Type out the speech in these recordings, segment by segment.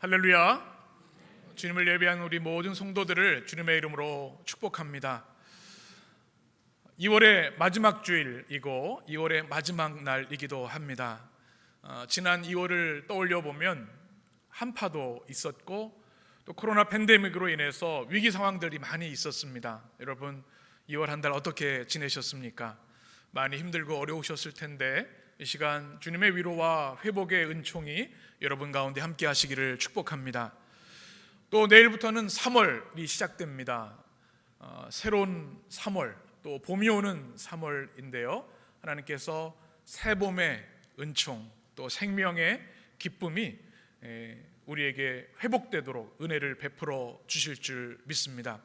할렐루야. 주님을 예배한 우리 모든 성도들을 주님의 이름으로 축복합니다. 2월의 마지막 주일이고 2월의 마지막 날이기도 합니다. 지난 2월을 떠올려 보면 한파도 있었고 또 코로나 팬데믹으로 인해서 위기 상황들이 많이 있었습니다. 여러분 2월 한 달 어떻게 지내셨습니까? 많이 힘들고 어려우셨을 텐데 이 시간 주님의 위로와 회복의 은총이 여러분 가운데 함께 하시기를 축복합니다. 또 내일부터는 3월이 시작됩니다. 새로운 3월, 또 봄이 오는 3월인데요 하나님께서 새봄의 은총, 또 생명의 기쁨이 우리에게 회복되도록 은혜를 베풀어 주실 줄 믿습니다.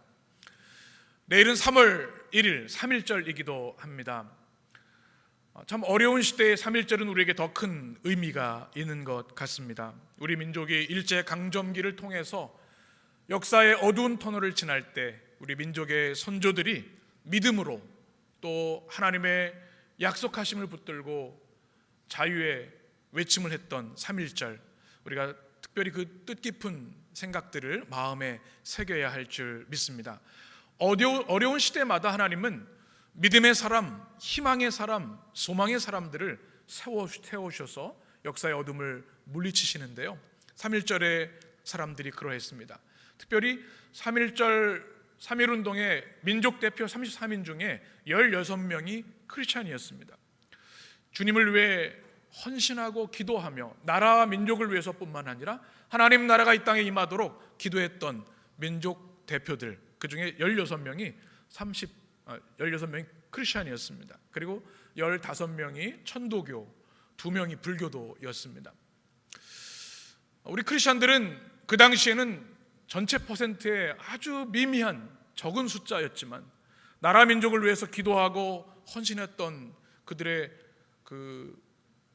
내일은 3월 1일 3.1절이기도 합니다. 참 어려운 시대의 3.1절은 우리에게 더 큰 의미가 있는 것 같습니다. 우리 민족이 일제강점기를 통해서 역사의 어두운 터널을 지날 때 우리 민족의 선조들이 믿음으로 또 하나님의 약속하심을 붙들고 자유의 외침을 했던 3.1절, 우리가 특별히 그 뜻깊은 생각들을 마음에 새겨야 할 줄 믿습니다. 어려운 시대마다 하나님은 믿음의 사람, 희망의 사람, 소망의 사람들을 세워주셔서 역사의 어둠을 물리치시는데요 3.1절의 사람들이 그러했습니다. 특별히 3.1절 3.1운동의 민족대표 33인 중에 16명이 크리스찬이었습니다. 주님을 위해 헌신하고 기도하며 나라와 민족을 위해서뿐만 아니라 하나님 나라가 이 땅에 임하도록 기도했던 민족 대표들, 그 중에 16명이 크리스찬이었습니다. 그리고 15명이 천도교, 2명이 불교도였습니다. 우리 크리스찬들은 그 당시에는 전체 퍼센트의 아주 미미한 적은 숫자였지만 나라 민족을 위해서 기도하고 헌신했던 그들의 그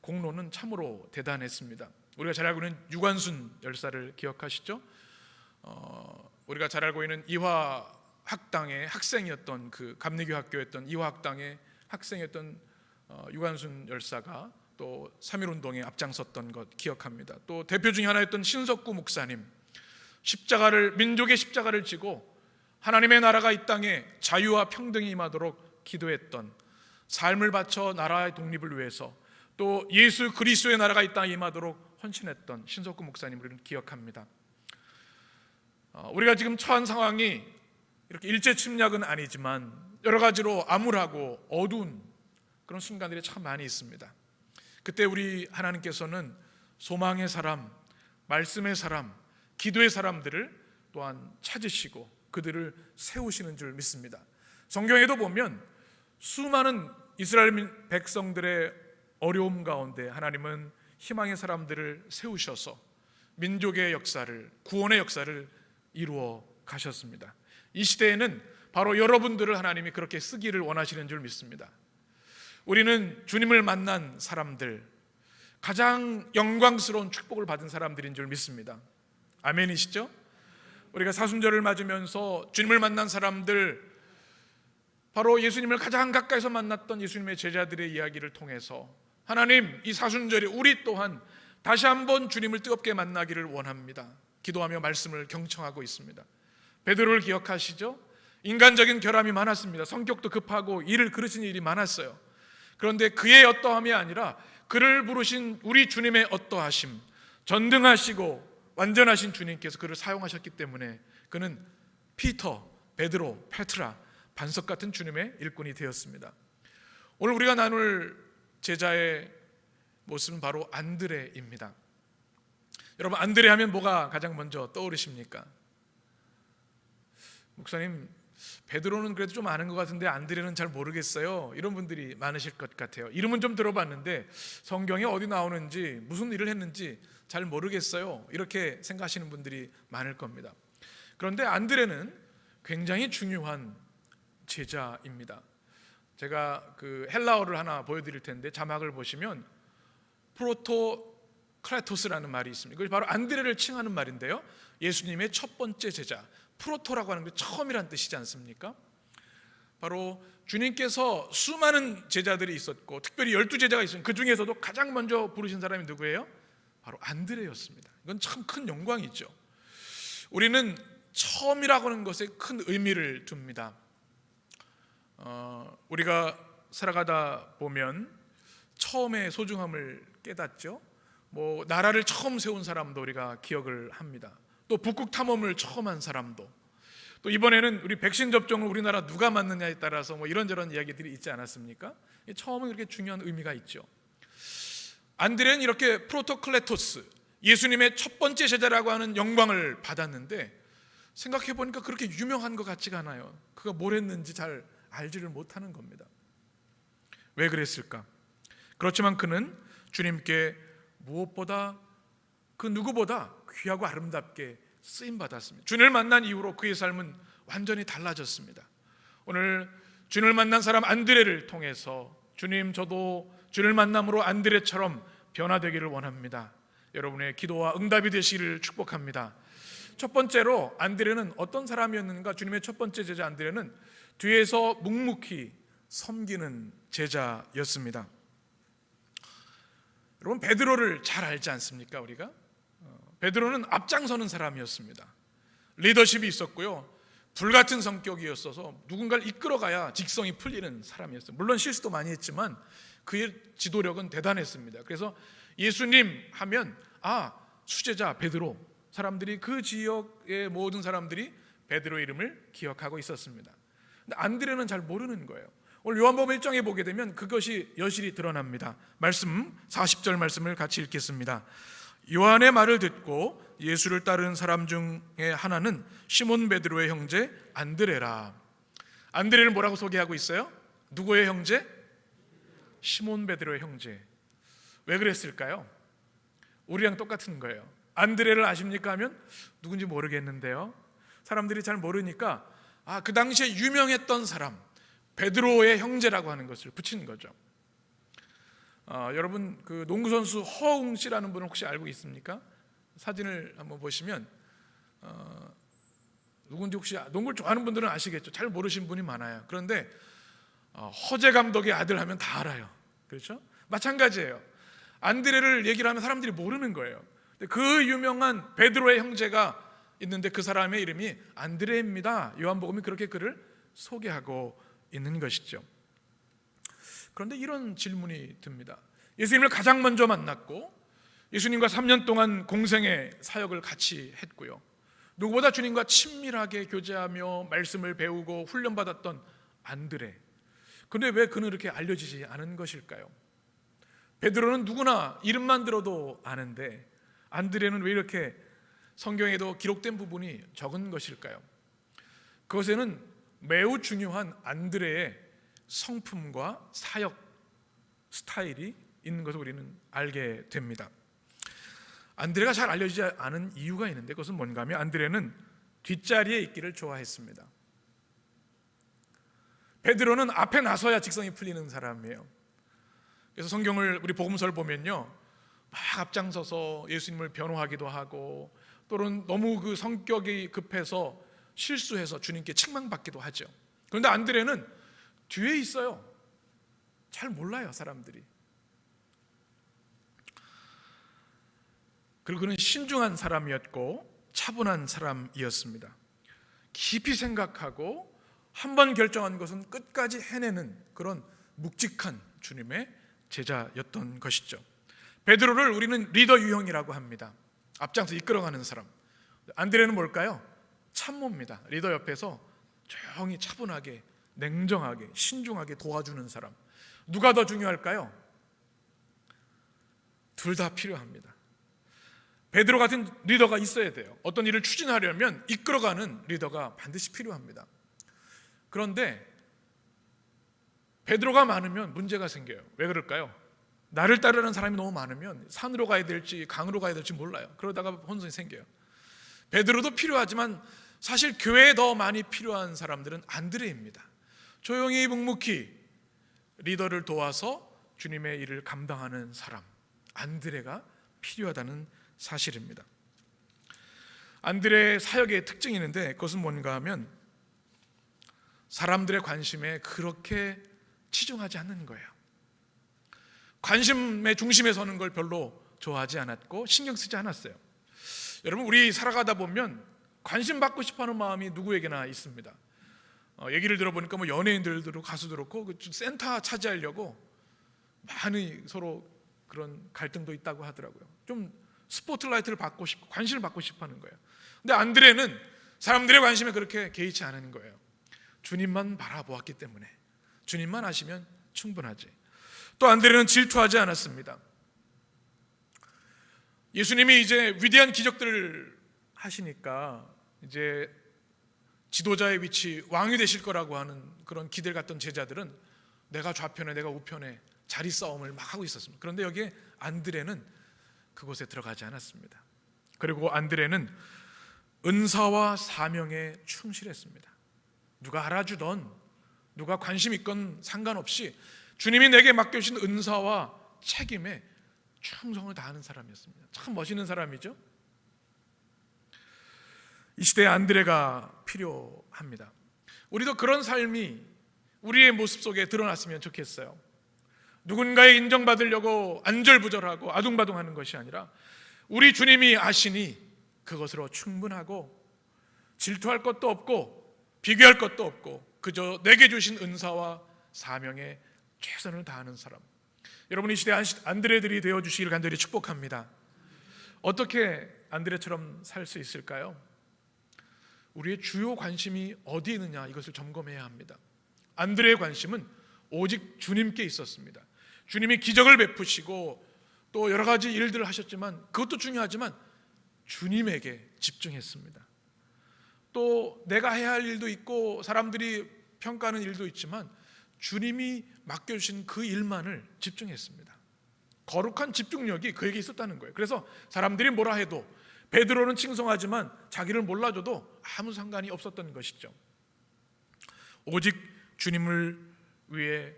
공로는 참으로 대단했습니다. 우리가 잘 알고 있는 유관순 열사를 기억하시죠? 우리가 잘 알고 있는 이화학당의 학생이었던, 그 감리교 학교였던 이화학당의 학생이었던 유관순 열사가 또 3.1운동에 앞장섰던 것 기억합니다. 또 대표 중에 하나였던 신석구 목사님, 민족의 십자가를 지고 하나님의 나라가 이 땅에 자유와 평등이 임하도록 기도했던, 삶을 바쳐 나라의 독립을 위해서 또 예수 그리스도의 나라가 이 땅에 임하도록 헌신했던 신석구 목사님을 기억합니다. 우리가 지금 처한 상황이 이렇게 일제 침략은 아니지만 여러 가지로 암울하고 어두운 그런 순간들이 참 많이 있습니다. 그때 우리 하나님께서는 소망의 사람, 말씀의 사람, 기도의 사람들을 또한 찾으시고 그들을 세우시는 줄 믿습니다. 성경에도 보면 수많은 이스라엘 백성들의 어려움 가운데 하나님은 희망의 사람들을 세우셔서 민족의 역사를, 구원의 역사를 이루어 가셨습니다. 이 시대에는 바로 여러분들을 하나님이 그렇게 쓰기를 원하시는 줄 믿습니다. 우리는 주님을 만난 사람들, 가장 영광스러운 축복을 받은 사람들인 줄 믿습니다. 아멘이시죠? 우리가 사순절을 맞으면서 주님을 만난 사람들, 바로 예수님을 가장 가까이서 만났던 예수님의 제자들의 이야기를 통해서 하나님, 이 사순절에 우리 또한 다시 한번 주님을 뜨겁게 만나기를 원합니다. 기도하며 말씀을 경청하고 있습니다. 베드로를 기억하시죠? 인간적인 결함이 많았습니다. 성격도 급하고 일을 그르친 일이 많았어요. 그런데 그의 어떠함이 아니라 그를 부르신 우리 주님의 어떠하심, 전등하시고 완전하신 주님께서 그를 사용하셨기 때문에 그는 피터, 베드로, 페트라, 반석 같은 주님의 일꾼이 되었습니다. 오늘 우리가 나눌 제자의 모습은 바로 안드레입니다. 여러분, 안드레 하면 뭐가 가장 먼저 떠오르십니까? 목사님, 베드로는 그래도 좀 아는 것 같은데 안드레는 잘 모르겠어요, 이런 분들이 많으실 것 같아요. 이름은 좀 들어봤는데 성경에 어디 나오는지, 무슨 일을 했는지 잘 모르겠어요, 이렇게 생각하시는 분들이 많을 겁니다. 그런데 안드레는 굉장히 중요한 제자입니다. 제가 그 헬라어를 하나 보여드릴 텐데 자막을 보시면 프로토크라토스라는 말이 있습니다. 그것이 바로 안드레를 칭하는 말인데요, 예수님의 첫 번째 제자, 프로토라고 하는 게 처음이란 뜻이지 않습니까? 바로 주님께서 수많은 제자들이 있었고 특별히 12제자가 있었는데 그 중에서도 가장 먼저 부르신 사람이 누구예요? 바로 안드레였습니다. 이건 참 큰 영광이죠. 우리는 처음이라고 하는 것에 큰 의미를 둡니다. 우리가 살아가다 보면 처음의 소중함을 깨닫죠. 나라를 처음 세운 사람도 우리가 기억을 합니다. 또 북극 탐험을 처음 한 사람도, 또 이번에는 우리 백신 접종을 우리나라 누가 맞느냐에 따라서 이런저런 이야기들이 있지 않았습니까? 처음은 그렇게 중요한 의미가 있죠. 안드레는 이렇게 프로토클레토스, 예수님의 첫 번째 제자라고 하는 영광을 받았는데, 생각해 보니까 그렇게 유명한 것 같지가 않아요. 그가 뭘 했는지 잘 알지를 못하는 겁니다. 왜 그랬을까? 그렇지만 그는 주님께 무엇보다 그 누구보다 귀하고 아름답게 쓰임 받았습니다. 주님을 만난 이후로 그의 삶은 완전히 달라졌습니다. 오늘 주님을 만난 사람 안드레를 통해서 주님, 저도 주님을 만남으로 안드레처럼 변화되기를 원합니다. 여러분의 기도와 응답이 되시기를 축복합니다. 첫 번째로 안드레는 어떤 사람이었는가? 주님의 첫 번째 제자 안드레는 뒤에서 묵묵히 섬기는 제자였습니다. 여러분, 베드로를 잘 알지 않습니까? 우리가 베드로는 앞장서는 사람이었습니다. 리더십이 있었고요, 불같은 성격이었어서 누군가를 이끌어가야 직성이 풀리는 사람이었어요. 물론 실수도 많이 했지만 그의 지도력은 대단했습니다. 그래서 예수님 하면 수제자 베드로, 사람들이 그 지역의 모든 사람들이 베드로 이름을 기억하고 있었습니다. 근데 안드레는 잘 모르는 거예요. 오늘 요한복음 1장에 보게 되면 그것이 여실히 드러납니다. 말씀 40절 말씀을 같이 읽겠습니다. 요한의 말을 듣고 예수를 따르는 사람 중에 하나는 시몬 베드로의 형제 안드레라. 안드레를 뭐라고 소개하고 있어요? 누구의 형제? 시몬 베드로의 형제. 왜 그랬을까요? 우리랑 똑같은 거예요. 안드레를 아십니까 하면 누군지 모르겠는데요, 사람들이 잘 모르니까 그 당시에 유명했던 사람, 베드로의 형제라고 하는 것을 붙이는 거죠. 여러분, 그 농구선수 허웅 씨라는 분을 혹시 알고 있습니까? 사진을 한번 보시면 누군지 혹시 농구를 좋아하는 분들은 아시겠죠. 잘 모르신 분이 많아요. 그런데 허재 감독의 아들 하면 다 알아요. 그렇죠? 마찬가지예요. 안드레를 얘기를 하면 사람들이 모르는 거예요. 그 유명한 베드로의 형제가 있는데 그 사람의 이름이 안드레입니다. 요한복음이 그렇게 그를 소개하고 있는 것이죠. 그런데 이런 질문이 듭니다. 예수님을 가장 먼저 만났고 예수님과 3년 동안 공생의 사역을 같이 했고요, 누구보다 주님과 친밀하게 교제하며 말씀을 배우고 훈련받았던 안드레, 그런데 왜 그는 이렇게 알려지지 않은 것일까요? 베드로는 누구나 이름만 들어도 아는데 안드레는 왜 이렇게 성경에도 기록된 부분이 적은 것일까요? 그것에는 매우 중요한 안드레의 성품과 사역 스타일이 있는 것을 우리는 알게 됩니다. 안드레가 잘 알려지지 않은 이유가 있는데, 그것은 뭔가 하면 안드레는 뒷자리에 있기를 좋아했습니다. 베드로는 앞에 나서야 직성이 풀리는 사람이에요. 그래서 성경을 우리 복음서를 보면요, 막 앞장서서 예수님을 변호하기도 하고, 또는 너무 그 성격이 급해서 실수해서 주님께 책망받기도 하죠. 그런데 안드레는 뒤에 있어요. 잘 몰라요, 사람들이. 그리고 그는 신중한 사람이었고 차분한 사람이었습니다. 깊이 생각하고 한 번 결정한 것은 끝까지 해내는 그런 묵직한 주님의 제자였던 것이죠. 베드로를 우리는 리더 유형이라고 합니다. 앞장서 이끌어가는 사람. 안드레는 뭘까요? 참모입니다. 리더 옆에서 조용히 차분하게 냉정하게 신중하게 도와주는 사람. 누가 더 중요할까요? 둘 다 필요합니다. 베드로 같은 리더가 있어야 돼요. 어떤 일을 추진하려면 이끌어가는 리더가 반드시 필요합니다. 그런데 베드로가 많으면 문제가 생겨요. 왜 그럴까요? 나를 따르는 사람이 너무 많으면 산으로 가야 될지 강으로 가야 될지 몰라요. 그러다가 혼선이 생겨요. 베드로도 필요하지만 사실 교회에 더 많이 필요한 사람들은 안드레입니다. 조용히 묵묵히 리더를 도와서 주님의 일을 감당하는 사람, 안드레가 필요하다는 사실입니다. 안드레의 사역의 특징이 있는데 그것은 뭔가 하면 사람들의 관심에 그렇게 치중하지 않는 거예요. 관심의 중심에 서는 걸 별로 좋아하지 않았고 신경 쓰지 않았어요. 여러분, 우리 살아가다 보면 관심 받고 싶어하는 마음이 누구에게나 있습니다. 얘기를 들어보니까 뭐 연예인들도 가수도 그렇고 그 센터 차지하려고 많이 서로 그런 갈등도 있다고 하더라고요. 좀 스포트라이트를 받고 싶고 관심을 받고 싶어하는 거예요. 근데 안드레는 사람들의 관심에 그렇게 개의치 않은 거예요. 주님만 바라보았기 때문에 주님만 아시면 충분하지. 또 안드레는 질투하지 않았습니다. 예수님이 이제 위대한 기적들을 하시니까 이제 지도자의 위치, 왕이 되실 거라고 하는 그런 기대를 갖던 제자들은 내가 좌편에 내가 우편에 자리 싸움을 막 하고 있었습니다. 그런데 여기에 안드레는 그곳에 들어가지 않았습니다. 그리고 안드레는 은사와 사명에 충실했습니다. 누가 알아주던 누가 관심 있건 상관없이 주님이 내게 맡겨주신 은사와 책임에 충성을 다하는 사람이었습니다. 참 멋있는 사람이죠. 이 시대에 안드레가 필요합니다. 우리도 그런 삶이 우리의 모습 속에 드러났으면 좋겠어요. 누군가의 인정받으려고 안절부절하고 아둥바둥하는 것이 아니라 우리 주님이 아시니 그것으로 충분하고 질투할 것도 없고 비교할 것도 없고 그저 내게 주신 은사와 사명에 최선을 다하는 사람. 여러분, 이 시대 안드레들이 되어주시기를 간절히 축복합니다. 어떻게 안드레처럼 살 수 있을까요? 우리의 주요 관심이 어디 있느냐, 이것을 점검해야 합니다. 안드레의 관심은 오직 주님께 있었습니다. 주님이 기적을 베푸시고 또 여러 가지 일들을 하셨지만 그것도 중요하지만 주님에게 집중했습니다. 또 내가 해야 할 일도 있고 사람들이 평가하는 일도 있지만 주님이 맡겨주신 그 일만을 집중했습니다. 거룩한 집중력이 그에게 있었다는 거예요. 그래서 사람들이 뭐라 해도 베드로는 칭송하지만 자기를 몰라줘도 아무 상관이 없었던 것이죠. 오직 주님을 위해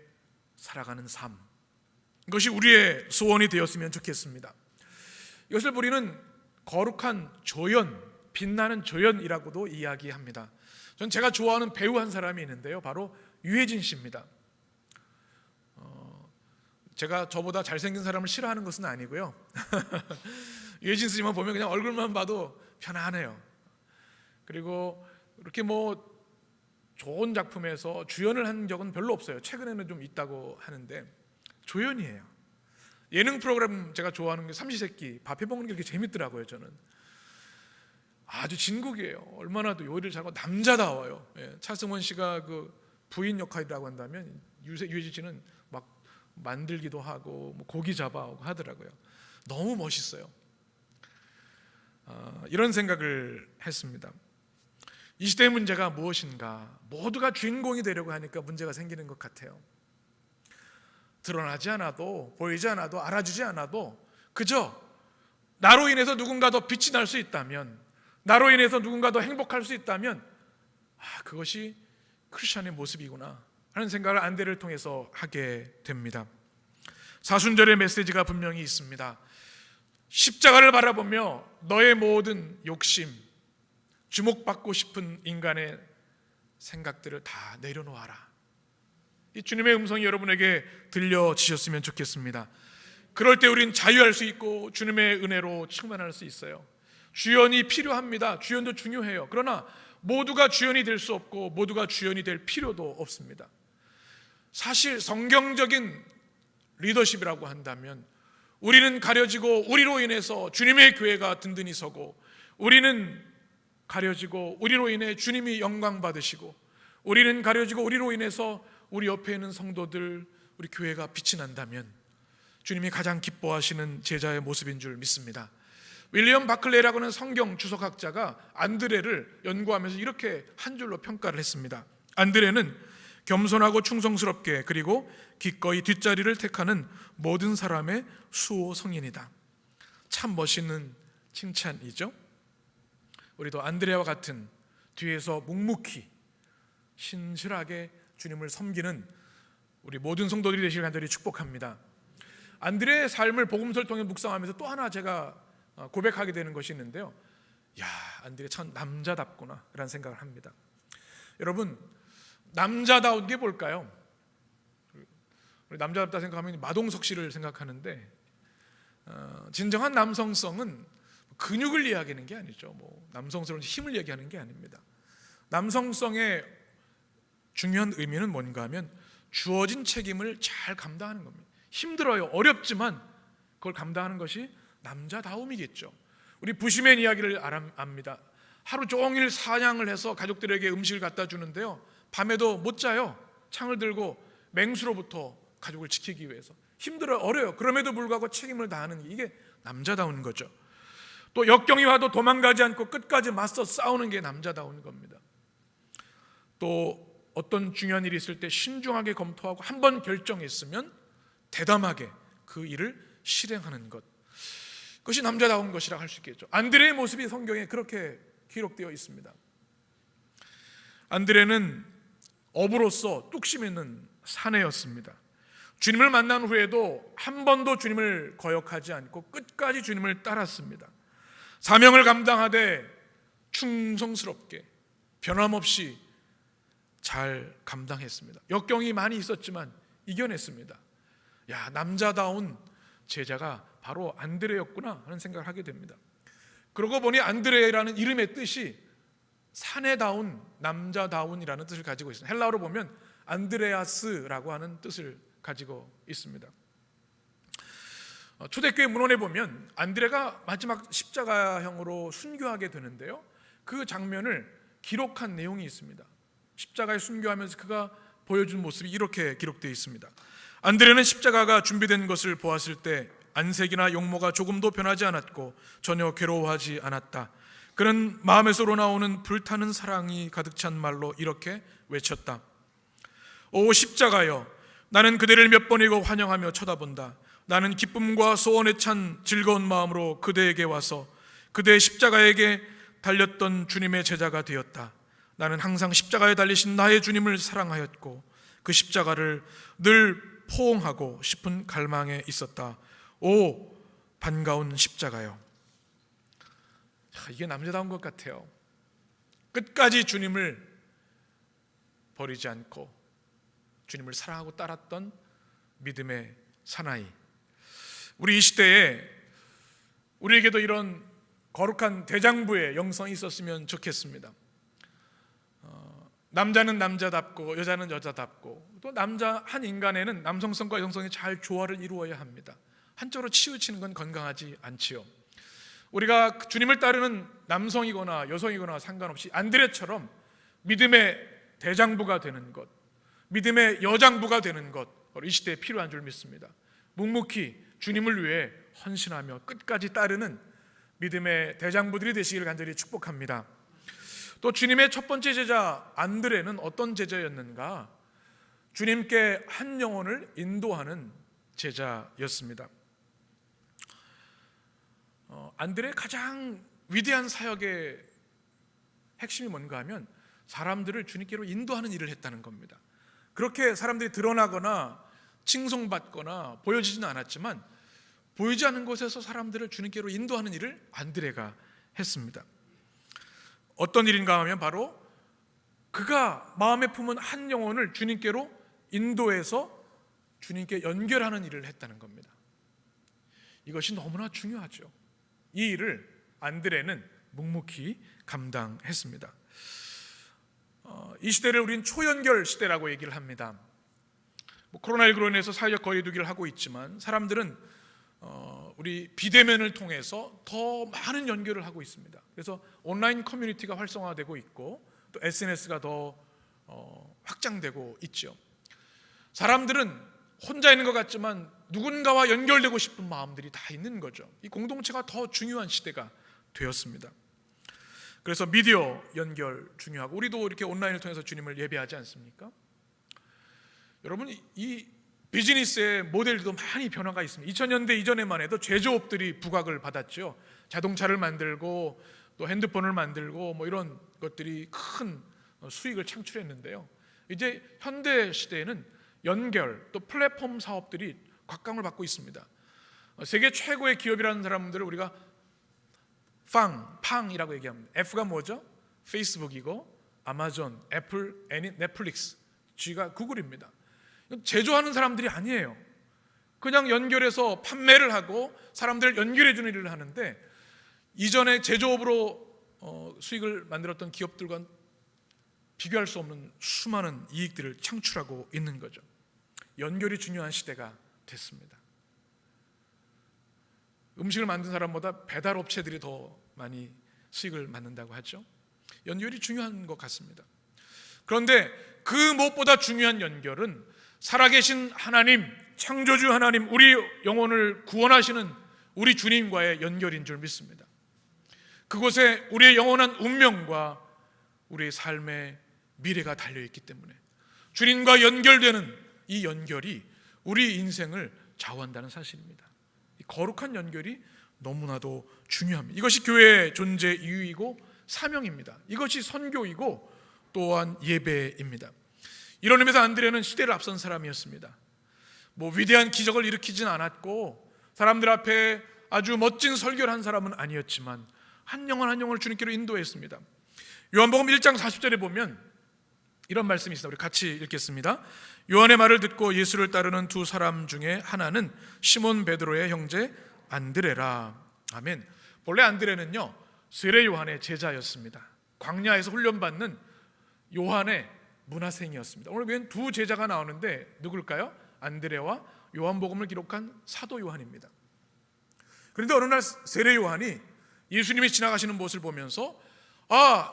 살아가는 삶, 이것이 우리의 소원이 되었으면 좋겠습니다. 이것을 우리는 거룩한 조연, 빛나는 조연이라고도 이야기합니다. 전 제가 좋아하는 배우 한 사람이 있는데요, 바로 유해진 씨입니다. 제가 저보다 잘생긴 사람을 싫어하는 것은 아니고요. 유해진 씨만 보면 그냥 얼굴만 봐도 편안해요. 그리고 이렇게 뭐 좋은 작품에서 주연을 한 적은 별로 없어요. 최근에는 좀 있다고 하는데 조연이에요. 예능 프로그램 제가 좋아하는 게 삼시세끼 밥 해먹는 게 그렇게 재밌더라고요. 저는 아주 진국이에요. 얼마나 또 요리를 잘하고 남자다워요. 차승원 씨가 그 부인 역할이라고 한다면 유해진 씨는 막 만들기도 하고 뭐 고기 잡아오고 하더라고요. 너무 멋있어요. 이런 생각을 했습니다. 이 시대의 문제가 무엇인가? 모두가 주인공이 되려고 하니까 문제가 생기는 것 같아요. 드러나지 않아도 보이지 않아도 알아주지 않아도 그저 나로 인해서 누군가 더 빛이 날 수 있다면, 나로 인해서 누군가 더 행복할 수 있다면 그것이 크리스천의 모습이구나 하는 생각을 안드레를 통해서 하게 됩니다. 사순절의 메시지가 분명히 있습니다. 십자가를 바라보며 너의 모든 욕심, 주목받고 싶은 인간의 생각들을 다 내려놓아라. 이 주님의 음성이 여러분에게 들려지셨으면 좋겠습니다. 그럴 때 우린 자유할 수 있고 주님의 은혜로 충만할 수 있어요. 주연이 필요합니다. 주연도 중요해요. 그러나 모두가 주연이 될 수 없고 모두가 주연이 될 필요도 없습니다. 사실 성경적인 리더십이라고 한다면 우리는 가려지고 우리로 인해서 주님의 교회가 든든히 서고, 우리는 가려지고 우리로 인해 주님이 영광 받으시고, 우리는 가려지고 우리로 인해서 우리 옆에 있는 성도들, 우리 교회가 빛이 난다면 주님이 가장 기뻐하시는 제자의 모습인 줄 믿습니다. 윌리엄 바클레이라고 하는 성경 주석학자가 안드레를 연구하면서 이렇게 한 줄로 평가를 했습니다. 안드레는 겸손하고 충성스럽게 그리고 기꺼이 뒷자리를 택하는 모든 사람의 수호 성인이다. 참 멋있는 칭찬이죠. 우리도 안드레와 같은 뒤에서 묵묵히 신실하게 주님을 섬기는 우리 모든 성도들이 되시길 간절히 축복합니다. 안드레의 삶을 복음서를 통해 묵상하면서 또 하나 제가 고백하게 되는 것이 있는데요. 야, 안드레 참 남자답구나 라는 생각을 합니다. 여러분, 남자다운 게 뭘까요? 우리 남자답다 생각하면 마동석 씨를 생각하는데 진정한 남성성은 근육을 이야기하는 게 아니죠. 뭐 남성스러운 힘을 얘기하는 게 아닙니다. 남성성의 중요한 의미는 뭔가 하면 주어진 책임을 잘 감당하는 겁니다. 힘들어요. 어렵지만 그걸 감당하는 것이 남자다움이겠죠. 우리 부시맨 이야기를 압니다. 하루 종일 사냥을 해서 가족들에게 음식을 갖다 주는데요, 밤에도 못 자요. 창을 들고 맹수로부터 가족을 지키기 위해서. 힘들어요. 어려요. 그럼에도 불구하고 책임을 다하는 이게 남자다운 거죠. 또 역경이 와도 도망가지 않고 끝까지 맞서 싸우는 게 남자다운 겁니다. 또 어떤 중요한 일이 있을 때 신중하게 검토하고 한번 결정했으면 대담하게 그 일을 실행하는 것, 그것이 남자다운 것이라 할 수 있겠죠. 안드레의 모습이 성경에 그렇게 기록되어 있습니다. 안드레는 어부로서 뚝심 있는 사내였습니다. 주님을 만난 후에도 한 번도 주님을 거역하지 않고 끝까지 주님을 따랐습니다. 사명을 감당하되 충성스럽게 변함없이 잘 감당했습니다. 역경이 많이 있었지만 이겨냈습니다. 야, 남자다운 제자가 바로 안드레였구나 하는 생각을 하게 됩니다. 그러고 보니 안드레라는 이름의 뜻이 사내다운, 남자다운이라는 뜻을 가지고 있습니다. 헬라어로 보면 안드레아스라고 하는 뜻을 가지고 있습니다. 초대교회 문헌에 보면 안드레가 마지막 십자가형으로 순교하게 되는데요, 그 장면을 기록한 내용이 있습니다. 십자가에 순교하면서 그가 보여준 모습이 이렇게 기록되어 있습니다. 안드레는 십자가가 준비된 것을 보았을 때 안색이나 용모가 조금도 변하지 않았고 전혀 괴로워하지 않았다. 그는 마음에서 우러나오는 불타는 사랑이 가득 찬 말로 이렇게 외쳤다. 오 십자가여, 나는 그대를 몇 번이고 환영하며 쳐다본다. 나는 기쁨과 소원에 찬 즐거운 마음으로 그대에게 와서 그대의 십자가에게 달렸던 주님의 제자가 되었다. 나는 항상 십자가에 달리신 나의 주님을 사랑하였고 그 십자가를 늘 포옹하고 싶은 갈망에 있었다. 오 반가운 십자가요. 이게 남자다운 것 같아요. 끝까지 주님을 버리지 않고 주님을 사랑하고 따랐던 믿음의 사나이. 우리 이 시대에 우리에게도 이런 거룩한 대장부의 영성이 있었으면 좋겠습니다. 남자는 남자답고 여자는 여자답고, 또 남자 한 인간에는 남성성과 여성성이 잘 조화를 이루어야 합니다. 한쪽으로 치우치는 건 건강하지 않지요. 우리가 주님을 따르는 남성이거나 여성이거나 상관없이 안드레처럼 믿음의 대장부가 되는 것, 믿음의 여장부가 되는 것, 이 시대에 필요한 줄 믿습니다. 묵묵히 주님을 위해 헌신하며 끝까지 따르는 믿음의 대장부들이 되시기를 간절히 축복합니다. 또 주님의 첫 번째 제자 안드레는 어떤 제자였는가? 주님께 한 영혼을 인도하는 제자였습니다. 안드레의 가장 위대한 사역의 핵심이 뭔가 하면 사람들을 주님께로 인도하는 일을 했다는 겁니다. 그렇게 사람들이 드러나거나 칭송받거나 보여지지는 않았지만 보이지 않는 곳에서 사람들을 주님께로 인도하는 일을 안드레가 했습니다. 어떤 일인가 하면 바로 그가 마음에 품은 한 영혼을 주님께로 인도해서 주님께 연결하는 일을 했다는 겁니다. 이것이 너무나 중요하죠. 이 일을 안드레는 묵묵히 감당했습니다. 이 시대를 우린 초연결 시대라고 얘기를 합니다. 코로나19로 인해서 사회적 거리두기를 하고 있지만 사람들은 우리 비대면을 통해서 더 많은 연결을 하고 있습니다. 그래서 온라인 커뮤니티가 활성화되고 있고 또 SNS가 더 확장되고 있죠. 사람들은 혼자 있는 것 같지만 누군가와 연결되고 싶은 마음들이 다 있는 거죠. 이 공동체가 더 중요한 시대가 되었습니다. 그래서 미디어 연결 중요하고, 우리도 이렇게 온라인을 통해서 주님을 예배하지 않습니까? 여러분, 이 비즈니스의 모델도 많이 변화가 있습니다. 2000년대 이전에만 해도 제조업들이 부각을 받았죠. 자동차를 만들고 또 핸드폰을 만들고 뭐 이런 것들이 큰 수익을 창출했는데요. 이제 현대 시대에는 연결 또 플랫폼 사업들이 곽강을 받고 있습니다. 세계 최고의 기업이라는 사람들을 우리가 팡이라고 얘기합니다. F가 뭐죠? 페이스북이고, 아마존, 애플, 넷플릭스, G가 구글입니다. 제조하는 사람들이 이전에 제조업으로 수익을 만들었던 기업들과 비교할 수 없는 수많은 이익들을 창출하고 있는 거죠. 연결이 중요한 시대가 됐습니다. 음식을 만든 사람보다 배달 업체들이 더 많이 수익을 만든다고 하죠. 연결이 중요한 것 같습니다. 그런데 그 무엇보다 중요한 연결은 살아계신 하나님, 창조주 하나님, 우리 영혼을 구원하시는 우리 주님과의 연결인 줄 믿습니다. 그곳에 우리의 영원한 운명과 우리의 삶의 미래가 달려있기 때문에 주님과 연결되는 이 연결이 우리 인생을 좌우한다는 사실입니다. 이 거룩한 연결이 너무나도 중요합니다. 이것이 교회의 존재 이유이고 사명입니다. 이것이 선교이고 또한 예배입니다. 이런 의미에서 안드레는 시대를 앞선 사람이었습니다. 위대한 기적을 일으키진 않았고 사람들 앞에 아주 멋진 설교를 한 사람은 아니었지만 한 영혼 한 영혼을 주님께로 인도했습니다. 요한복음 1장 40절에 보면 이런 말씀이 있습니다. 우리 같이 읽겠습니다. 요한의 말을 듣고 예수를 따르는 두 사람 중에 하나는 시몬 베드로의 형제 안드레라. 아멘. 본래 안드레는요 세례 요한의 제자였습니다. 광야에서 훈련받는 요한의 문화생이었습니다. 오늘 웬 두 제자가 나오는데 누굴까요? 안드레와 요한복음을 기록한 사도 요한입니다. 그런데 어느 날 세례 요한이 예수님이 지나가시는 모습을 보면서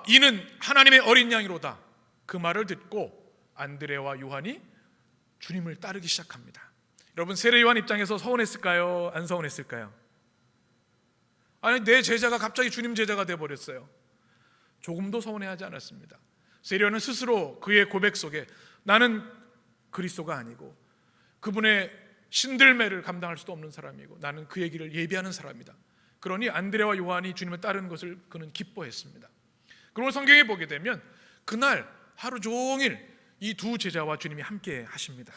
이는 하나님의 어린 양이로다, 그 말을 듣고 안드레와 요한이 주님을 따르기 시작합니다. 여러분, 세례 요한 입장에서 서운했을까요? 안 서운했을까요? 아니, 내 제자가 갑자기 주님 제자가 되어버렸어요. 조금도 서운해하지 않았습니다. 세례 요한은 스스로 그의 고백 속에 나는 그리스도가 아니고 그분의 신들매를 감당할 수도 없는 사람이고 나는 그의 길을 예비하는 사람이다. 그러니 안드레와 요한이 주님을 따르는 것을 그는 기뻐했습니다. 그리고 성경에 보게 되면 그날 하루 종일 이 두 제자와 주님이 함께 하십니다.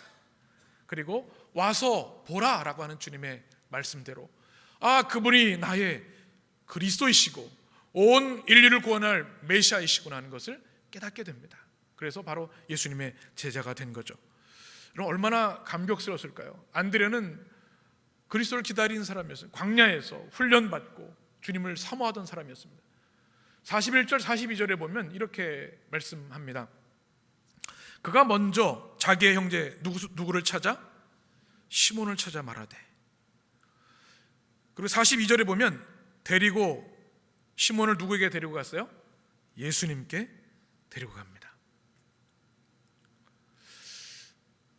그리고 와서 보라라고 하는 주님의 말씀대로 그분이 나의 그리스도이시고 온 인류를 구원할 메시아이시구나 하는 것을 깨닫게 됩니다. 그래서 바로 예수님의 제자가 된 거죠. 그럼 얼마나 감격스러웠을까요? 안드레는 그리스도를 기다리는 사람이었어요. 광야에서 훈련받고 주님을 사모하던 사람이었습니다. 41절 42절에 보면 이렇게 말씀합니다. 그가 먼저 자기의 형제 누구를 찾아? 시몬을 찾아 말하되. 그리고 42절에 보면 데리고 시몬을 누구에게 데리고 갔어요? 예수님께 데리고 갑니다.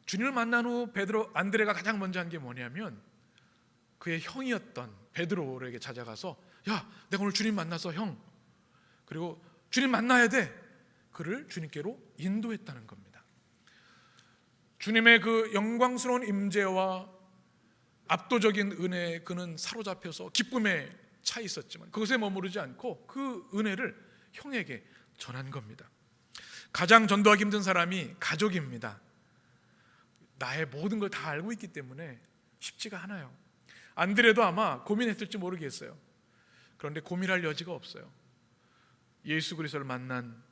주님을 만난 후 안드레가 가장 먼저 한 게 뭐냐면 그의 형이었던 베드로에게 찾아가서 야, 내가 오늘 주님 만나서 형, 그리고 주님 만나야 돼, 그를 주님께로 인도했다는 겁니다. 주님의 그 영광스러운 임재와 압도적인 은혜에 그는 사로잡혀서 기쁨에 차 있었지만 그것에 머무르지 않고 그 은혜를 형에게 전한 겁니다. 가장 전도하기 힘든 사람이 가족입니다. 나의 모든 걸 다 알고 있기 때문에 쉽지가 않아요. 안드레도 아마 고민했을지 모르겠어요. 그런데 고민할 여지가 없어요. 예수 그리스도를 만난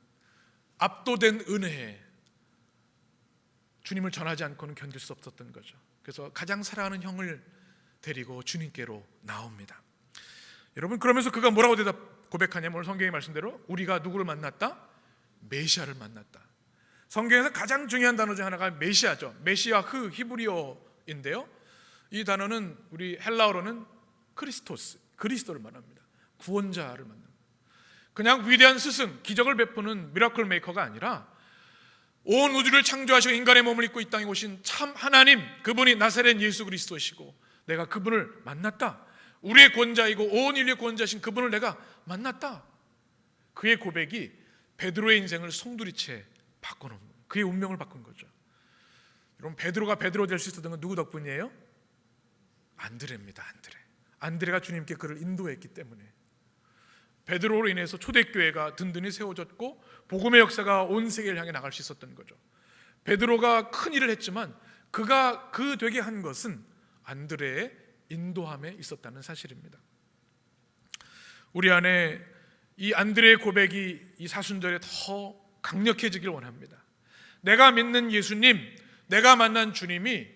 압도된 은혜에 주님을 전하지 않고는 견딜 수 없었던 거죠. 그래서 가장 사랑하는 형을 데리고 주님께로 나옵니다. 여러분, 그러면서 그가 뭐라고 고백하냐면 오늘 성경의 말씀대로 우리가 누구를 만났다? 메시아를 만났다. 성경에서 가장 중요한 단어 중 하나가 메시아죠. 메시아 히브리어인데요, 이 단어는 우리 헬라어로는 크리스토스, 그리스도를 말합니다. 구원자를 만납니다. 그냥 위대한 스승, 기적을 베푸는 미라클 메이커가 아니라 온 우주를 창조하시고 인간의 몸을 입고 이 땅에 오신 참 하나님, 그분이 나사렛 예수 그리스도시고 내가 그분을 만났다. 우리의 구원자이고 온 인류의 구원자신 그분을 내가 만났다. 그의 고백이 베드로의 인생을 송두리째 바꿔놓은 거예요. 그의 운명을 바꾼 거죠. 여러분, 베드로가 베드로 될 수 있었던 건 누구 덕분이에요? 안드레입니다. 안드레가 주님께 그를 인도했기 때문에 베드로로 인해서 초대교회가 든든히 세워졌고 복음의 역사가 온 세계를 향해 나갈 수 있었던 거죠. 베드로가 큰 일을 했지만 그가 되게 한 것은 안드레의 인도함에 있었다는 사실입니다. 우리 안에 이 안드레의 고백이 이 사순절에 더 강력해지길 원합니다. 내가 믿는 예수님, 내가 만난 주님이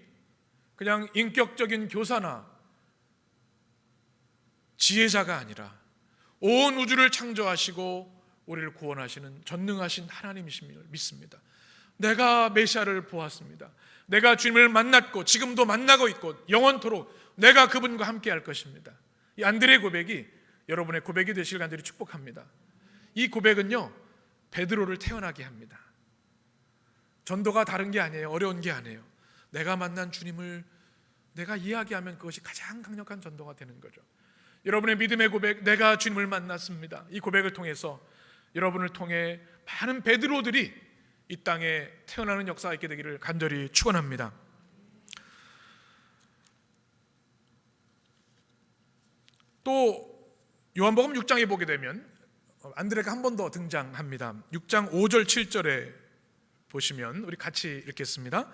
그냥 인격적인 교사나 지혜자가 아니라 온 우주를 창조하시고 우리를 구원하시는 전능하신 하나님이심을 믿습니다. 내가 메시아를 보았습니다. 내가 주님을 만났고 지금도 만나고 있고 영원토록 내가 그분과 함께 할 것입니다. 이 안드레의 고백이 여러분의 고백이 되시길 간절히 축복합니다. 이 고백은요, 베드로를 태어나게 합니다. 전도가 다른 게 아니에요. 어려운 게 아니에요. 내가 만난 주님을 내가 이야기하면 그것이 가장 강력한 전도가 되는 거죠. 여러분의 믿음의 고백, 내가 주님을 만났습니다. 이 고백을 통해서 여러분을 통해 많은 베드로들이 이 땅에 태어나는 역사가 있게 되기를 간절히 축원합니다. 또 요한복음 6장에 보게 되면 안드레가 한 번 더 등장합니다. 6장 5절 7절에 보시면 우리 같이 읽겠습니다.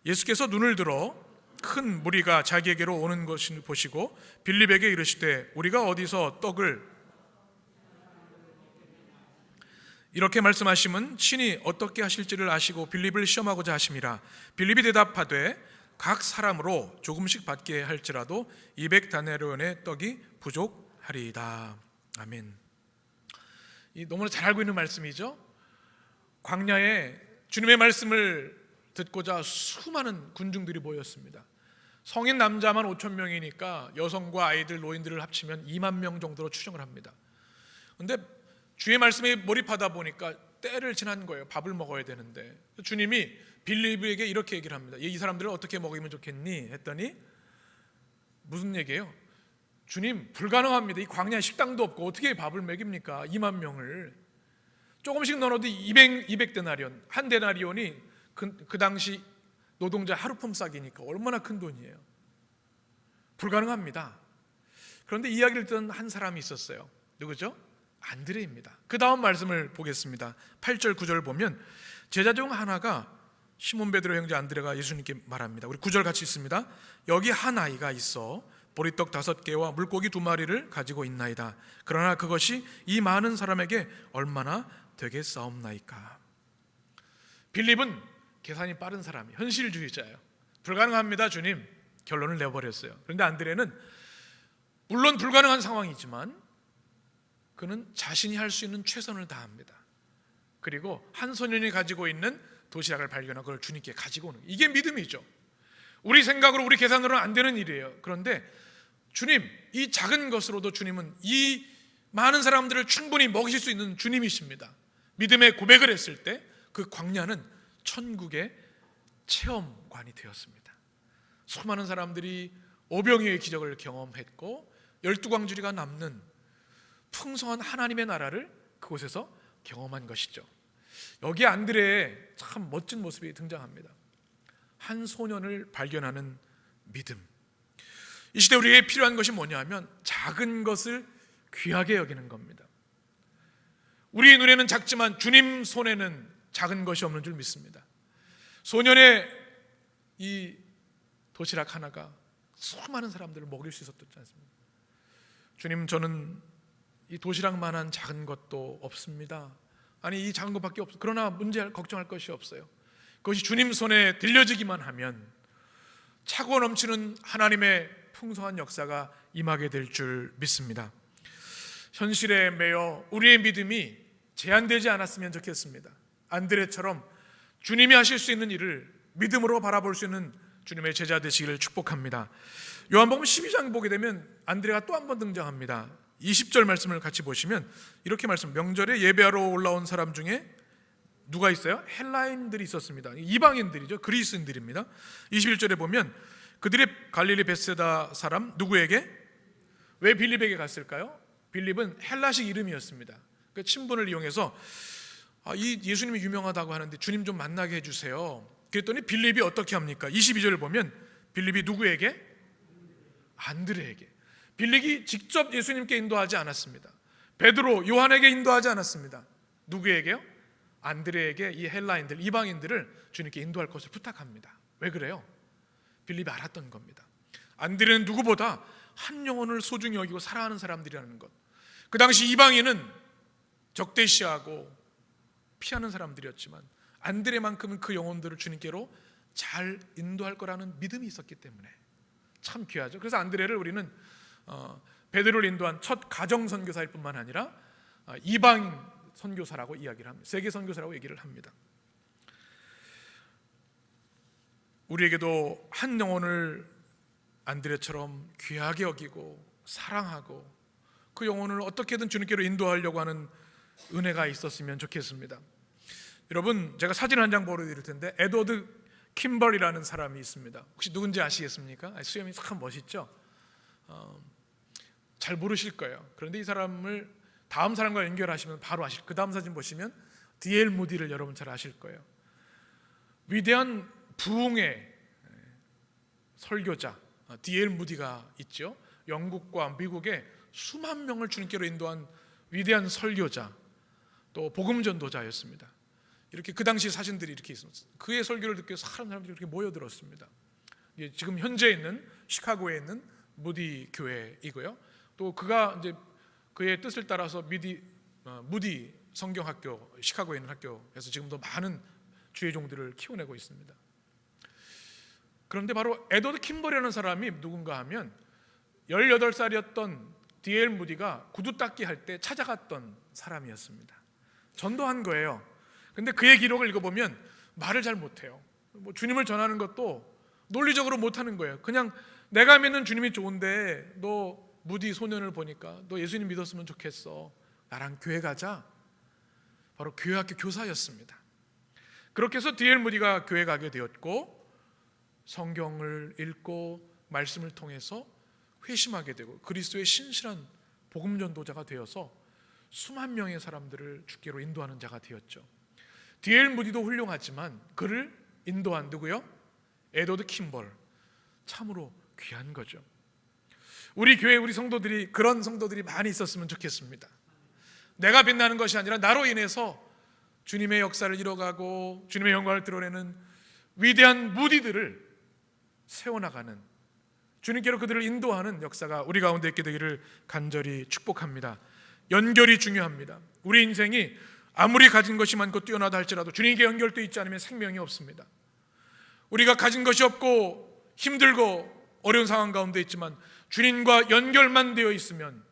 예수께서 눈을 들어 큰 무리가 자기에게로 오는 것을 보시고 빌립에게 이르시되 우리가 어디서 떡을 이렇게 말씀하심은 친히 어떻게 하실지를 아시고 빌립을 시험하고자 하심이라. 빌립이 대답하되 각 사람으로 조금씩 받게 할지라도 200다네리온의 떡이 부족하리이다. 아멘. 이 너무나 잘 알고 있는 말씀이죠. 광야에 주님의 말씀을 듣고자 수많은 군중들이 모였습니다. 성인 남자만 5천 명이니까 여성과 아이들, 노인들을 합치면 2만 명 정도로 추정을 합니다. 그런데 주의 말씀에 몰입하다 보니까 때를 지난 거예요. 밥을 먹어야 되는데 주님이 빌립에게 이렇게 얘기를 합니다. 이 사람들을 어떻게 먹이면 좋겠니? 했더니 무슨 얘기예요? 주님, 불가능합니다. 이 광야에 식당도 없고 어떻게 밥을 먹입니까? 2만 명을 조금씩 넣어도 200데나리온, 한 데나리온이 그 당시 노동자 하루품 싸기니까 얼마나 큰 돈이에요. 불가능합니다. 그런데 이야기를 듣는 한 사람이 있었어요. 누구죠? 안드레입니다. 그 다음 말씀을 보겠습니다. 8절 9절 보면 제자 중 하나가 시몬 베드로 형제 안드레가 예수님께 말합니다. 우리 9절 같이 있습니다. 여기 한 아이가 있어 보리떡 5개와 물고기 2마리를 가지고 있나이다. 그러나 그것이 이 많은 사람에게 얼마나 되겠사옵나이까. 빌립은 계산이 빠른 사람이 현실주의자예요. 불가능합니다 주님, 결론을 내버렸어요. 그런데 안드레는 물론 불가능한 상황이지만 그는 자신이 할 수 있는 최선을 다합니다. 그리고 한 소년이 가지고 있는 도시락을 발견하고 그걸 주님께 가지고 오는, 이게 믿음이죠. 우리 생각으로 우리 계산으로는 안 되는 일이에요. 그런데 주님, 이 작은 것으로도 주님은 이 많은 사람들을 충분히 먹이실 수 있는 주님이십니다. 믿음의 고백을 했을 때 그 광야는 천국의 체험관이 되었습니다. 수많은 사람들이 오병이어의 기적을 경험했고 12광주리가 남는 풍성한 하나님의 나라를 그곳에서 경험한 것이죠. 여기 안드레의 참 멋진 모습이 등장합니다. 한 소년을 발견하는 믿음. 이 시대 우리에게 필요한 것이 뭐냐면 작은 것을 귀하게 여기는 겁니다. 우리 눈에는 작지만 주님 손에는 작은 것이 없는 줄 믿습니다. 소년의 이 도시락 하나가 수많은 사람들을 먹일 수 있었지 않습니까? 주님, 저는 이 도시락만한 작은 것도 없습니다. 아니, 이 작은 것밖에 없어. 그러나 걱정할 것이 없어요. 그것이 주님 손에 들려지기만 하면 차고 넘치는 하나님의 풍성한 역사가 임하게 될 줄 믿습니다. 현실에 매여 우리의 믿음이 제한되지 않았으면 좋겠습니다. 안드레처럼 주님이 하실 수 있는 일을 믿음으로 바라볼 수 있는 주님의 제자 되시기를 축복합니다. 요한복음 12장 보게 되면 안드레가 또 한 번 등장합니다. 20절 말씀을 같이 보시면 이렇게 말씀, 명절에 예배하러 올라온 사람 중에 누가 있어요? 헬라인들이 있었습니다. 이방인들이죠. 그리스인들입니다. 21절에 보면 그들이 갈릴리 벳세다 사람 누구에게? 왜 빌립에게 갔을까요? 빌립은 헬라식 이름이었습니다. 그 친분을 이용해서 이 예수님이 유명하다고 하는데 주님 좀 만나게 해주세요. 그랬더니 빌립이 어떻게 합니까? 22절을 보면 빌립이 누구에게? 안드레에게. 빌립이 직접 예수님께 인도하지 않았습니다. 베드로, 요한에게 인도하지 않았습니다. 누구에게요? 안드레에게 이 헬라인들, 이방인들을 주님께 인도할 것을 부탁합니다. 왜 그래요? 빌립이 알았던 겁니다. 안드레는 누구보다 한 영혼을 소중히 여기고 사랑하는 사람들이라는 것. 그 당시 이방인은 적대시하고 피하는 사람들이었지만 안드레만큼은 그 영혼들을 주님께로 잘 인도할 거라는 믿음이 있었기 때문에 참 귀하죠. 그래서 안드레를 우리는 베드로를 인도한 첫 가정 선교사일 뿐만 아니라 이방 선교사라고 이야기를 합니다. 세계 선교사라고 얘기를 합니다. 우리에게도 한 영혼을 안드레처럼 귀하게 여기고 사랑하고 그 영혼을 어떻게든 주님께로 인도하려고 하는 은혜가 있었으면 좋겠습니다. 여러분, 제가 사진 한 장 보여드릴 텐데 에드워드 킴벌이라는 사람이 있습니다. 혹시 누군지 아시겠습니까? 수염이 참 멋있죠? 잘 모르실 거예요. 그런데 이 사람을 다음 사람과 연결하시면 바로 아실. 그 다음 사진 보시면 D.L. 무디를 여러분 잘 아실 거예요. 위대한 부흥의 설교자 D.L. 무디가 있죠. 영국과 미국의 수만 명을 주님께로 인도한 위대한 설교자, 또 복음 전도자였습니다. 이렇게 그 당시 사진들이 이렇게 있었어요. 그의 설교를 듣기 위해서 사람들이 이렇게 모여들었습니다. 지금 현재 있는 시카고에 있는 무디 교회이고요. 또 그가 이제 그의 뜻을 따라서 무디 성경학교, 시카고에 있는 학교에서 지금도 많은 주의 종들을 키워내고 있습니다. 그런데 바로 에드워드 킴벌이라는 사람이 누군가 하면 18살이었던 D.L. 무디가 구두 닦기 할 때 찾아갔던 사람이었습니다. 전도한 거예요. 근데 그의 기록을 읽어보면 말을 잘 못해요. 주님을 전하는 것도 논리적으로 못하는 거예요. 그냥 내가 믿는 주님이 좋은데 너 무디 소년을 보니까 너 예수님 믿었으면 좋겠어, 나랑 교회 가자. 바로 교회학교 교사였습니다. 그렇게 해서 D.L. 무디가 교회 가게 되었고 성경을 읽고 말씀을 통해서 회심하게 되고 그리스도의 신실한 복음 전도자가 되어서 수만 명의 사람들을 주께로 인도하는 자가 되었죠. D.L. 무디도 훌륭하지만 그를 인도한 누구요? 에드워드 킴벌. 참으로 귀한 거죠. 우리 교회 우리 성도들이 그런 성도들이 많이 있었으면 좋겠습니다. 내가 빛나는 것이 아니라 나로 인해서 주님의 역사를 이뤄가고 주님의 영광을 드러내는 위대한 무디들을 세워나가는, 주님께로 그들을 인도하는 역사가 우리 가운데 있게 되기를 간절히 축복합니다. 연결이 중요합니다. 우리 인생이 아무리 가진 것이 많고 뛰어나다 할지라도 주님께 연결되어 있지 않으면 생명이 없습니다. 우리가 가진 것이 없고 힘들고 어려운 상황 가운데 있지만 주님과 연결만 되어 있으면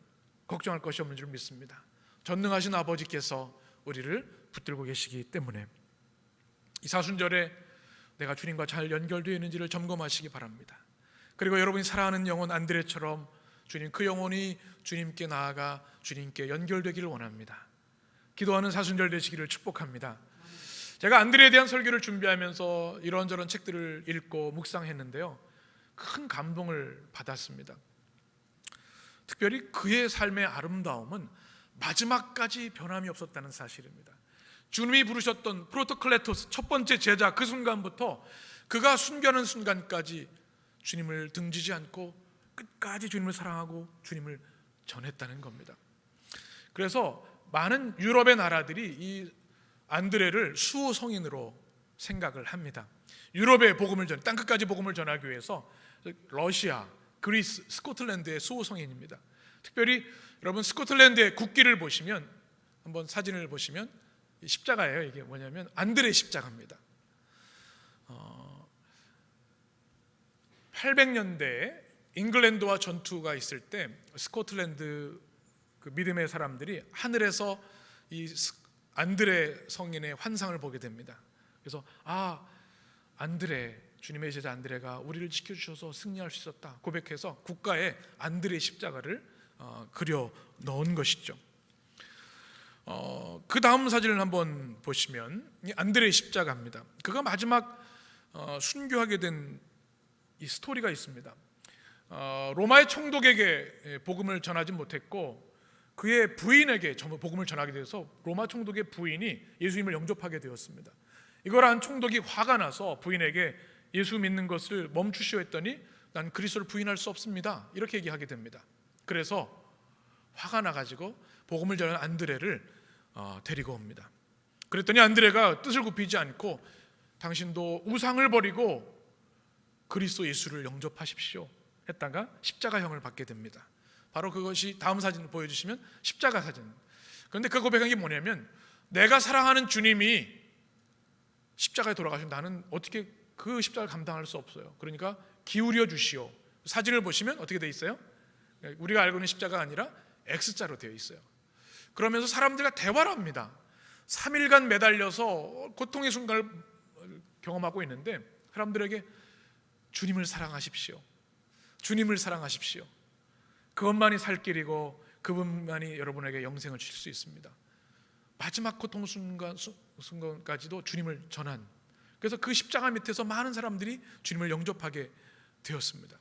걱정할 것이 없는 줄 믿습니다. 전능하신 아버지께서 우리를 붙들고 계시기 때문에 이 사순절에 내가 주님과 잘 연결되어 있는지를 점검하시기 바랍니다. 그리고 여러분이 사랑하는 영혼 안드레처럼 주님, 그 영혼이 주님께 나아가 주님께 연결되기를 원합니다. 기도하는 사순절 되시기를 축복합니다. 제가 안드레에 대한 설교를 준비하면서 이런저런 책들을 읽고 묵상했는데요, 큰 감동을 받았습니다. 특별히 그의 삶의 아름다움은 마지막까지 변함이 없었다는 사실입니다. 주님이 부르셨던 프로토클레토스 첫 번째 제자, 그 순간부터 그가 순교하는 순간까지 주님을 등지지 않고 끝까지 주님을 사랑하고 주님을 전했다는 겁니다. 그래서 많은 유럽의 나라들이 이 안드레를 수호 성인으로 생각을 합니다. 유럽의 복음을 땅끝까지 복음을 전하기 위해서 러시아, 그리스, 스코틀랜드의 수호 성인입니다. 특별히 여러분 스코틀랜드의 국기를 보시면, 한번 사진을 보시면 십자가예요. 이게 뭐냐면 안드레 십자가입니다. 800년대에 잉글랜드와 전투가 있을 때 스코틀랜드 그 믿음의 사람들이 하늘에서 이 안드레 성인의 환상을 보게 됩니다. 그래서 안드레, 주님의 제자 안드레가 우리를 지켜주셔서 승리할 수 있었다 고백해서 국가에 안드레 십자가를 그려 넣은 것이죠. 그 다음 사진을 한번 보시면 이 안드레 십자가입니다. 그가 마지막 순교하게 된 이 스토리가 있습니다. 로마의 총독에게 복음을 전하지 못했고 그의 부인에게 복음을 전하게 돼서 로마 총독의 부인이 예수님을 영접하게 되었습니다. 이걸 한 총독이 화가 나서 부인에게 예수 믿는 것을 멈추시오 했더니 난 그리스도를 부인할 수 없습니다, 이렇게 얘기하게 됩니다. 그래서 화가 나가지고 복음을 전하는 안드레를 데리고 옵니다. 그랬더니 안드레가 뜻을 굽히지 않고 당신도 우상을 버리고 그리스도 예수를 영접하십시오 했다가 십자가형을 받게 됩니다. 바로 그것이 다음 사진을 보여주시면 십자가 사진. 그런데 그 고백한 게 뭐냐면 내가 사랑하는 주님이 십자가에 돌아가시면 나는 어떻게 그 십자가를 감당할 수 없어요. 그러니까 기울여 주시오. 사진을 보시면 어떻게 돼 있어요? 우리가 알고 있는 십자가 아니라 X자로 되어 있어요. 그러면서 사람들과 대화를 합니다. 3일간 매달려서 고통의 순간을 경험하고 있는데 사람들에게 주님을 사랑하십시오. 주님을 사랑하십시오. 그것만이 살 길이고 그분만이 여러분에게 영생을 주실 수 있습니다. 마지막 고통 순간까지도 주님을 전한, 그래서 그 십자가 밑에서 많은 사람들이 주님을 영접하게 되었습니다.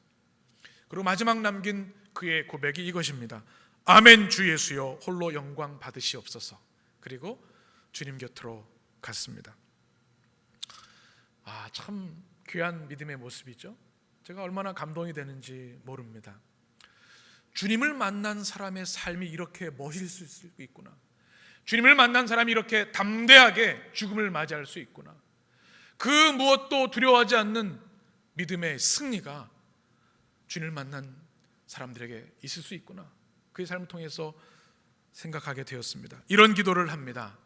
그리고 마지막 남긴 그의 고백이 이것입니다. 아멘 주 예수여 홀로 영광 받으시옵소서. 그리고 주님 곁으로 갔습니다. 참 귀한 믿음의 모습이죠. 제가 얼마나 감동이 되는지 모릅니다. 주님을 만난 사람의 삶이 이렇게 멋있을 수 있구나. 주님을 만난 사람이 이렇게 담대하게 죽음을 맞이할 수 있구나. 그 무엇도 두려워하지 않는 믿음의 승리가 주님을 만난 사람들에게 있을 수 있구나. 그의 삶을 통해서 생각하게 되었습니다. 이런 기도를 합니다.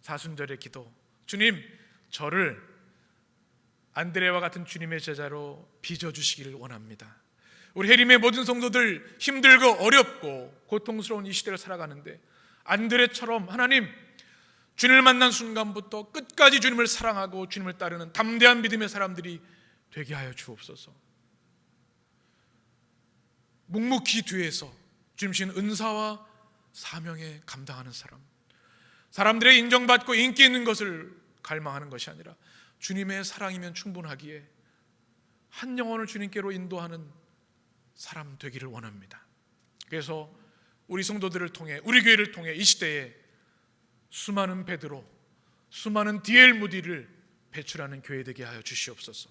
사순절의 기도. 주님, 저를 안드레와 같은 주님의 제자로 빚어주시기를 원합니다. 우리 해림의 모든 성도들 힘들고 어렵고 고통스러운 이 시대를 살아가는데 안드레처럼 하나님, 주님을 만난 순간부터 끝까지 주님을 사랑하고 주님을 따르는 담대한 믿음의 사람들이 되게 하여 주옵소서. 묵묵히 뒤에서 주님 주신 은사와 사명에 감당하는 사람들의 인정받고 인기 있는 것을 갈망하는 것이 아니라 주님의 사랑이면 충분하기에 한 영혼을 주님께로 인도하는 사람 되기를 원합니다. 그래서 우리 성도들을 통해, 우리 교회를 통해 이 시대에 수많은 베드로, 수많은 디엘 무디를 배출하는 교회 되게 하여 주시옵소서.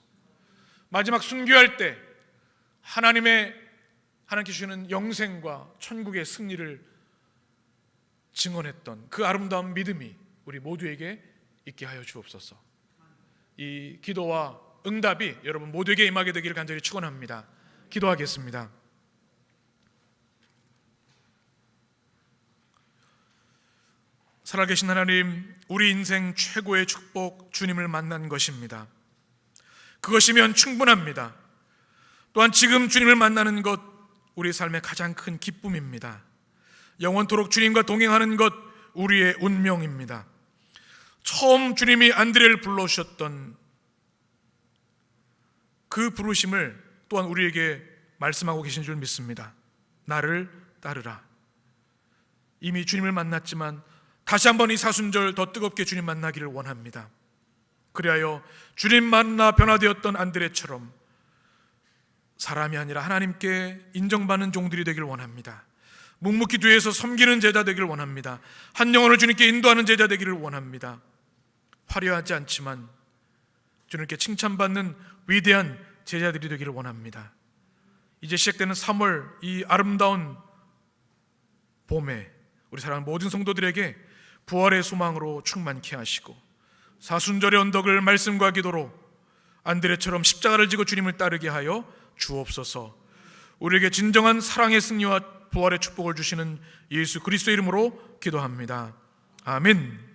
마지막 순교할 때 하나님께서 주시는 영생과 천국의 승리를 증언했던 그 아름다운 믿음이 우리 모두에게 있게 하여 주옵소서. 이 기도와 응답이 여러분 모두에게 임하게 되기를 간절히 축원합니다. 기도하겠습니다. 살아계신 하나님, 우리 인생 최고의 축복 주님을 만난 것입니다. 그것이면 충분합니다. 또한 지금 주님을 만나는 것 우리 삶의 가장 큰 기쁨입니다. 영원토록 주님과 동행하는 것 우리의 운명입니다. 처음 주님이 안드레를 불러주셨던 그 부르심을 또한 우리에게 말씀하고 계신 줄 믿습니다. 나를 따르라. 이미 주님을 만났지만 다시 한번 이 사순절 더 뜨겁게 주님 만나기를 원합니다. 그리하여 주님 만나 변화되었던 안드레처럼 사람이 아니라 하나님께 인정받는 종들이 되기를 원합니다. 묵묵히 뒤에서 섬기는 제자 되기를 원합니다. 한 영혼을 주님께 인도하는 제자 되기를 원합니다. 화려하지 않지만 주님께 칭찬받는 위대한 제자들이 되기를 원합니다. 이제 시작되는 3월 이 아름다운 봄에 우리 사랑하는 모든 성도들에게 부활의 소망으로 충만케 하시고 사순절의 언덕을 말씀과 기도로 안드레처럼 십자가를 지고 주님을 따르게 하여 주옵소서. 우리에게 진정한 사랑의 승리와 부활의 축복을 주시는 예수 그리스도의 이름으로 기도합니다. 아멘.